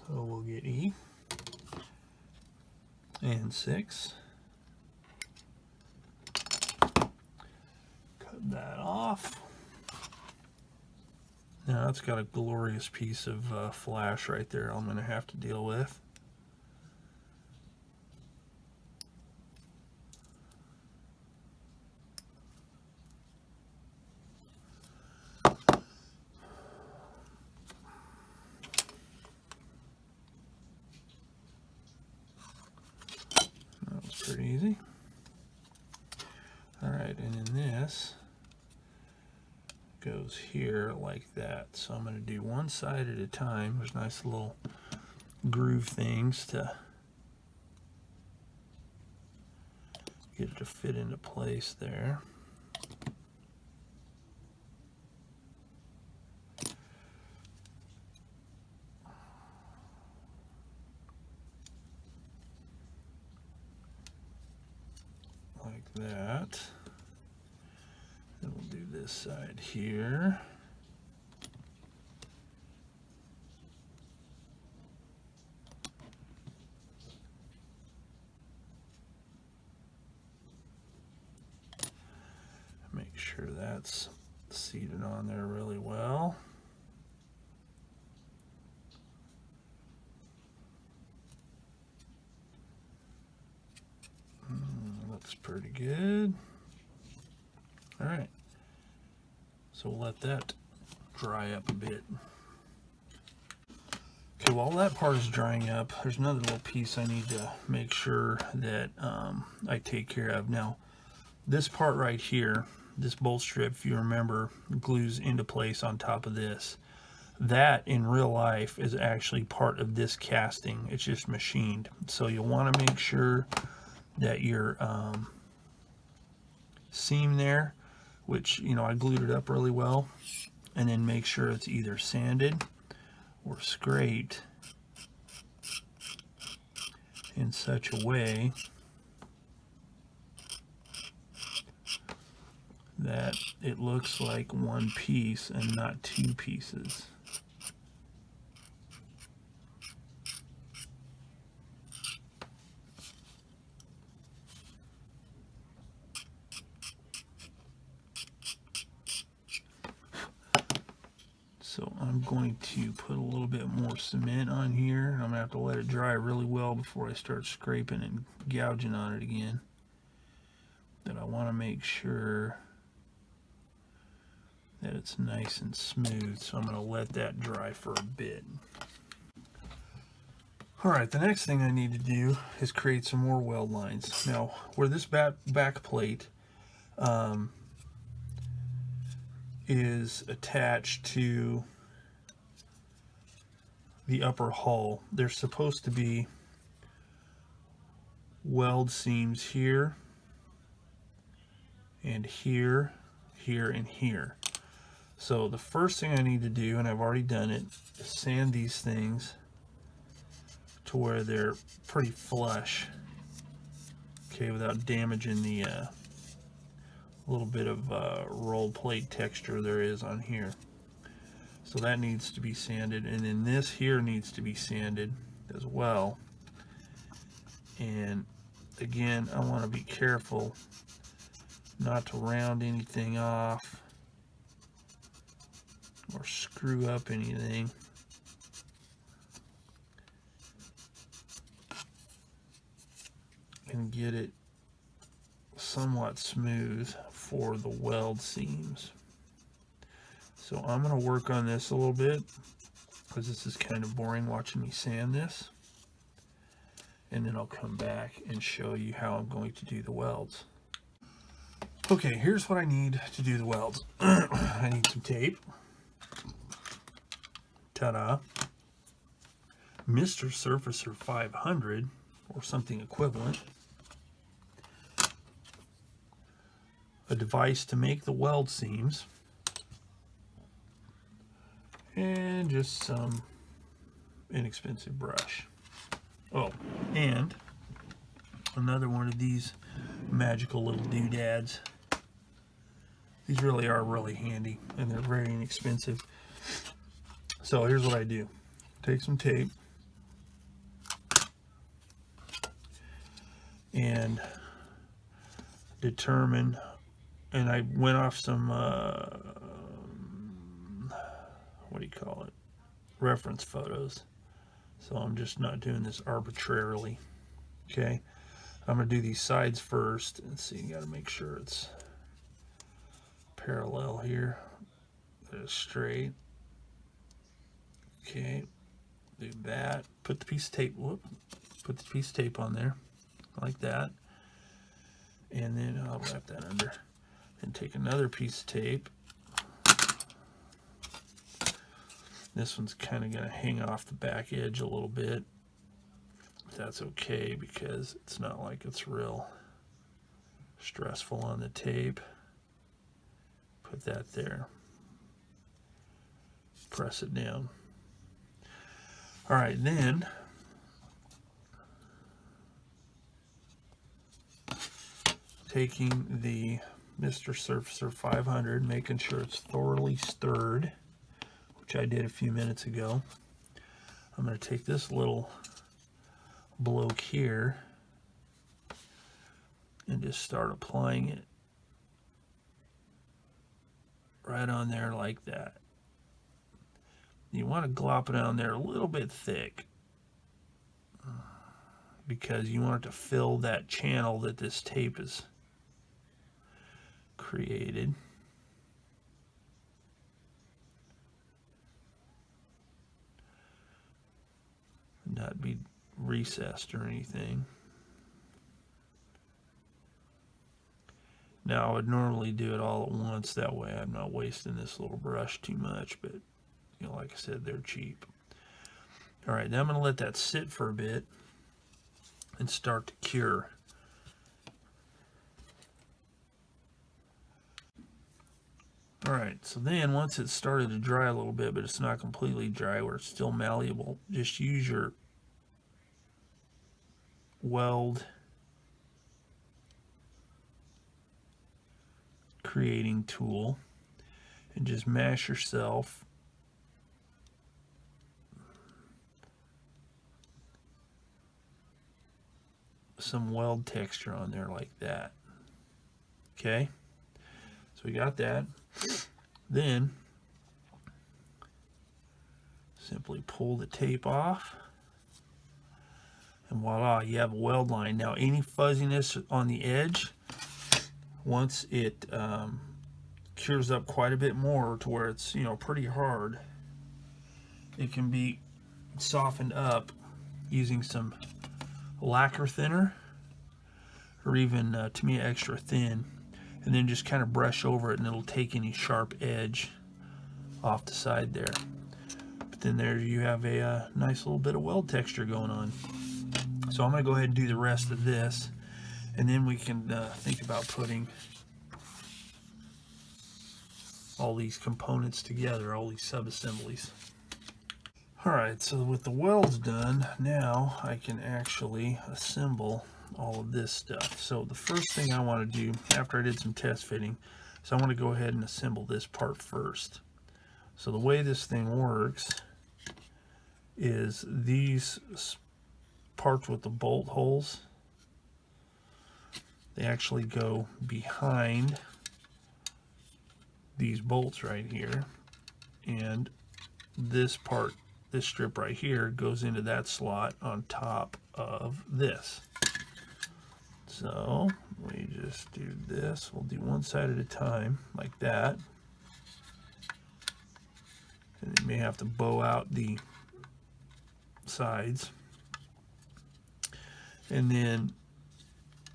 So we'll get E and 6. Cut that off. Now that's got a glorious piece of flash right there I'm going to have to deal with. That was pretty easy. All right, and then this goes here like that. So I'm going to do one side at a time. There's nice little groove things to Get it to fit into place there. Like that. Then we'll do this side here. Make sure that's seated on there really well. Looks pretty good. All right, so we'll let that dry up a bit. Okay, while that part is drying up, there's another little piece I need to make sure that I take care of. Now, this part right here, this bolt strip, if you remember, glues into place on top of this. That, in real life, is actually part of this casting. It's just machined. So you'll want to make sure that your seam there, which, you know, I glued it up really well, and then make sure it's either sanded or scraped in such a way that it looks like one piece and not two pieces. So I'm going to put a little bit more cement on here. I'm going to have to let it dry really well before I start scraping and gouging on it again. But I want to make sure that it's nice and smooth. So I'm going to let that dry for a bit. Alright, the next thing I need to do is create some more weld lines. Now, where this back plate is attached to the upper hull, there's supposed to be weld seams here and here, here, and here. So the first thing I need to do, and I've already done it, is sand these things to where they're pretty flush, okay, without damaging the little bit of roll plate texture there is on here. So that needs to be sanded, and then this here needs to be sanded as well. And again, I want to be careful not to round anything off or screw up anything. And get it somewhat smooth for the weld seams. So I'm going to work on this a little bit because this is kind of boring watching me sand this. And then I'll come back and show you how I'm going to do the welds. Okay, here's what I need to do the welds. I need some tape. Ta-da. Mr. Surfacer 500 or something equivalent. A device to make the weld seams. And just some inexpensive brush. Oh, and another one of these magical little doodads. These really are really handy, and they're very inexpensive. So here's what I do. Take some tape and determine, and I went off some what do you call it, reference photos. So I'm just not doing this arbitrarily. Okay, I'm gonna do these sides first and see. You got to make sure it's parallel here, that it's straight. Okay, do that. Put the piece of tape. Put the piece of tape on there like that, and then I'll wrap that under. And take another piece of tape. This one's kind of going to hang off the back edge a little bit. But that's okay because it's not like it's real Stressful on the tape. Put that there. Press it down. All right, then taking the Mr. Surfacer 500, making sure it's thoroughly stirred, which I did a few minutes ago. I'm going to take this little bloke here and just start applying it right on there like that. You want to glop it on there a little bit thick because you want it to fill that channel that this tape is created. Not be recessed or anything. Now I would normally do it all at once, that way I'm not wasting this little brush too much, but you know, like I said, they're cheap. All right, now I'm going to let that sit for a bit and start to cure. All right, so then once it's started to dry a little bit, but it's not completely dry where it's still malleable, just use your weld creating tool and just mash yourself some weld texture on there like that. Okay, so we got that. Then simply pull the tape off and voila, you have a weld line. Now any fuzziness on the edge, once it cures up quite a bit more to where it's, you know, pretty hard, it can be softened up using some lacquer thinner or even to me extra thin, and then just kind of brush over it and it'll take any sharp edge off the side there. But then there you have a nice little bit of weld texture going on. So I'm going to go ahead and do the rest of this, and then we can think about putting all these components together, all these sub-assemblies. Alright, so with the welds done, now I can actually assemble all of this stuff. So the first thing I want to do after I did some test fitting is I want to go ahead and assemble this part first. So the way this thing works is these parts with the bolt holes, they actually go behind these bolts right here, and this part, this strip right here, goes into that slot on top of this. So we just do this. We'll do one side at a time like that, and you may have to bow out the sides, and then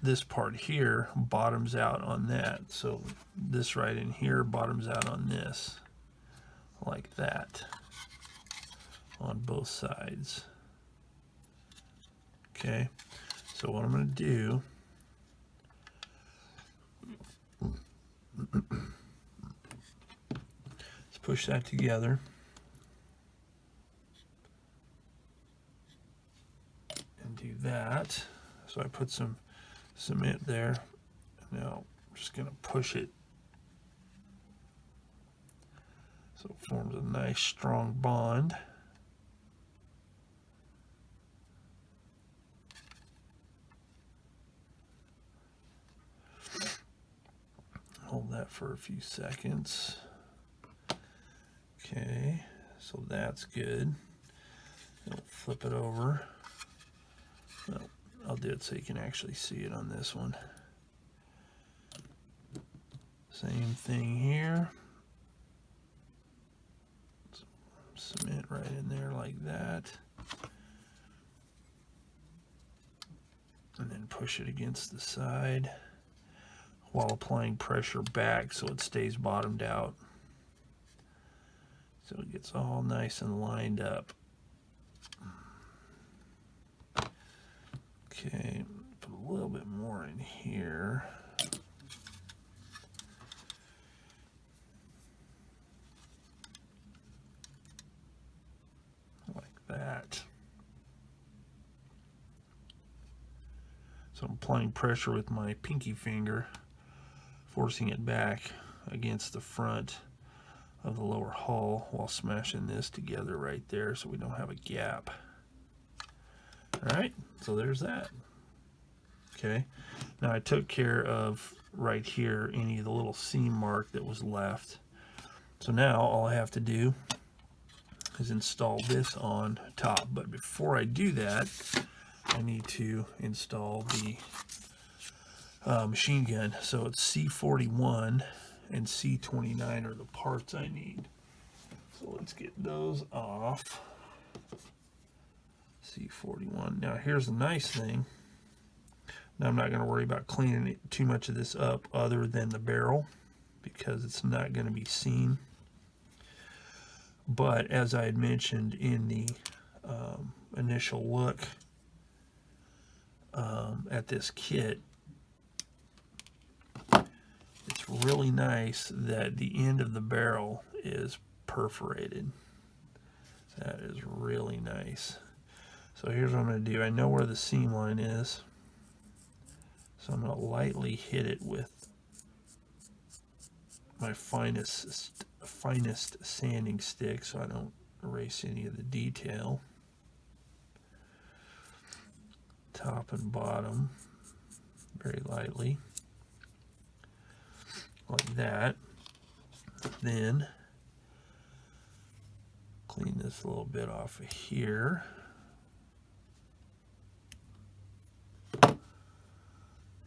this part here bottoms out on that. So this right in here bottoms out on this like that on both sides. Okay, so what I'm going to do, let's push that together and do that. So I put some cement there. Now I'm just going to push it so it forms a nice strong bond. Hold that for a few seconds. Okay, so that's good. I'll flip it over. Well, I'll do it so you can actually see it on this one. Same thing here. Cement right in there like that. And then push it against the side while applying pressure back so it stays bottomed out. So it gets all nice and lined up. Okay, put a little bit more in here. So I'm applying pressure with my pinky finger, forcing it back against the front of the lower hull while smashing this together right there so we don't have a gap. Alright, so there's that. Okay, now I took care of right here any of the little seam mark that was left. So now all I have to do is install this on top. But before I do that, I need to install the machine gun. So it's C41 and C29 are the parts I need. So let's get those off. C41. Now here's the nice thing. Now I'm not going to worry about cleaning too much of this up other than the barrel because it's not going to be seen. But as I had mentioned in the initial look at this kit, it's really nice that the end of the barrel is perforated. That is really nice. So here's what I'm going to do. I know where the seam line is, so I'm going to lightly hit it with my finest sanding stick so I don't erase any of the detail. Top and bottom, very lightly, like that. Then clean this a little bit off of here.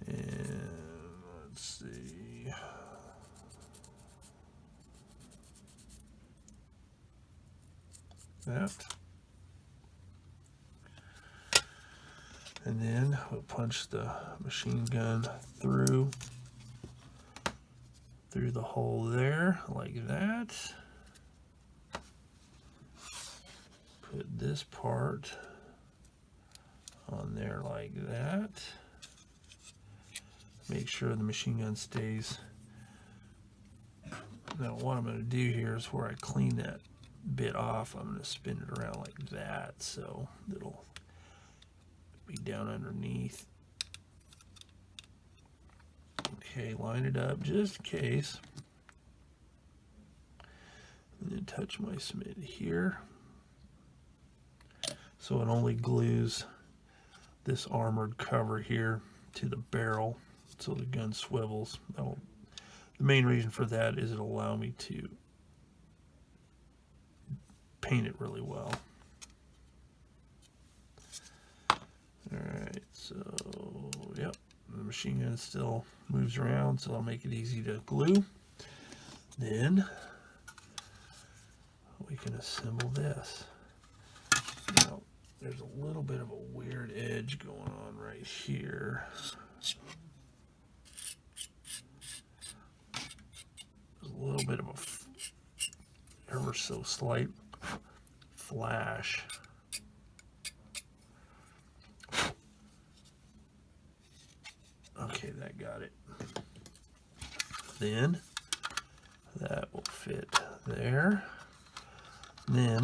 And let's see. That. And then we'll punch the machine gun through the hole there, like that. Put this part on there like that. Make sure the machine gun stays. Now what I'm going to do here is where I clean that bit off, I'm going to spin it around like that so it'll be down underneath. Okay, line it up just in case. And then touch my cement here so it only glues this armored cover here to the barrel so the gun swivels. The main reason for that is it'll allow me to paint it really well. Alright, so yep, the machine gun still moves around, so I'll make it easy to glue. Then we can assemble this. Now, there's a little bit of a weird edge going on right here. There's a little bit of a ever so slight flash. Okay, that got it. Then that will fit there. Then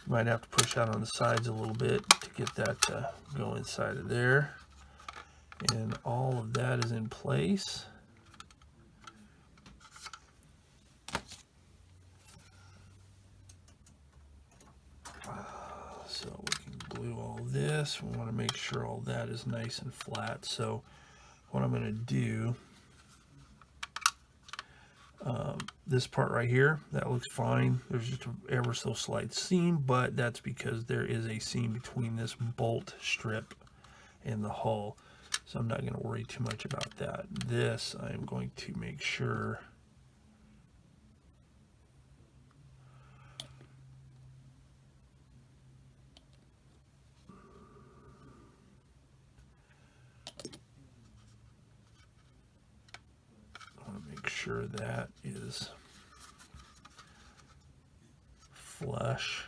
you might have to push out on the sides a little bit to get that to go inside of there. And all of that is in place. So we can glue all this. We want to make sure all that is nice and flat. So what I'm going to do, this part right here, that looks fine. There's just an ever so slight seam, but that's because there is a seam between this bolt strip and the hull. So I'm not going to worry too much about that. This, I'm going to make sure that is flush.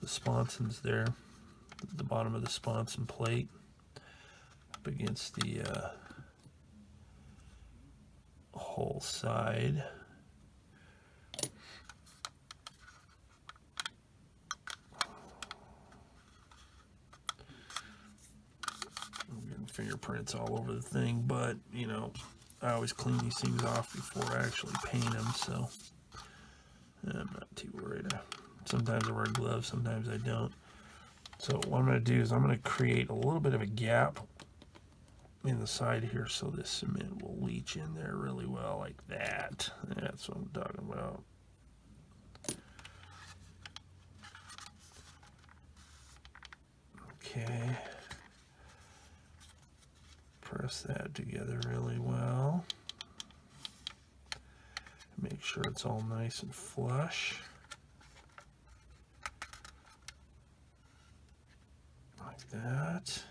The sponson's there, the bottom of the sponson plate up against the whole side. I'm getting finger fingerprints all over the thing, but you know, I always clean these things off before I actually paint them, so I'm not too worried. Sometimes I wear gloves, sometimes I don't. So what I'm going to do is I'm going to create a little bit of a gap in the side here so this cement will leach in there really well, like that. That's what I'm talking about. Okay. Press that together really well. Make sure it's all nice and flush. Like that.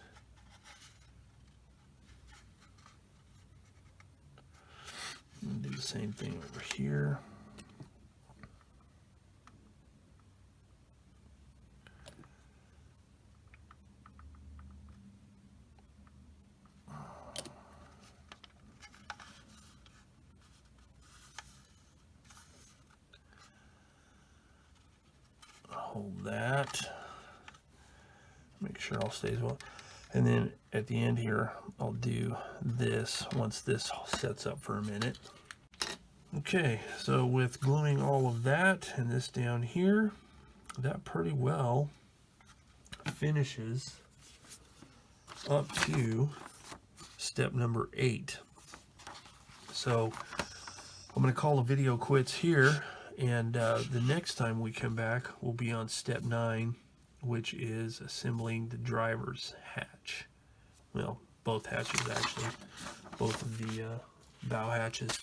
And do the same thing over here. Hold that. Make sure all stays well. And then at the end here, I'll do this once this sets up for a minute. Okay, so with gluing all of that and this down here, that pretty well finishes up to step number 8. So I'm going to call the video quits here, and the next time we come back, we'll be on step 9, which is assembling the driver's hatch. Well, both hatches actually, both of the bow hatches.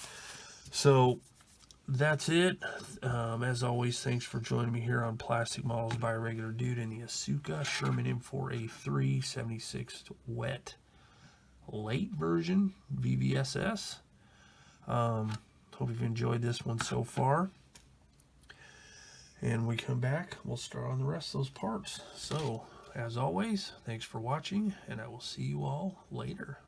So that's it. As always, thanks for joining me here on Plastic Models by a Regular Dude in the Asuka Sherman M4A376W wet late version VVSS. Hope you've enjoyed this one so far. And we come back, we'll start on the rest of those parts. So, as always, thanks for watching, and I will see you all later.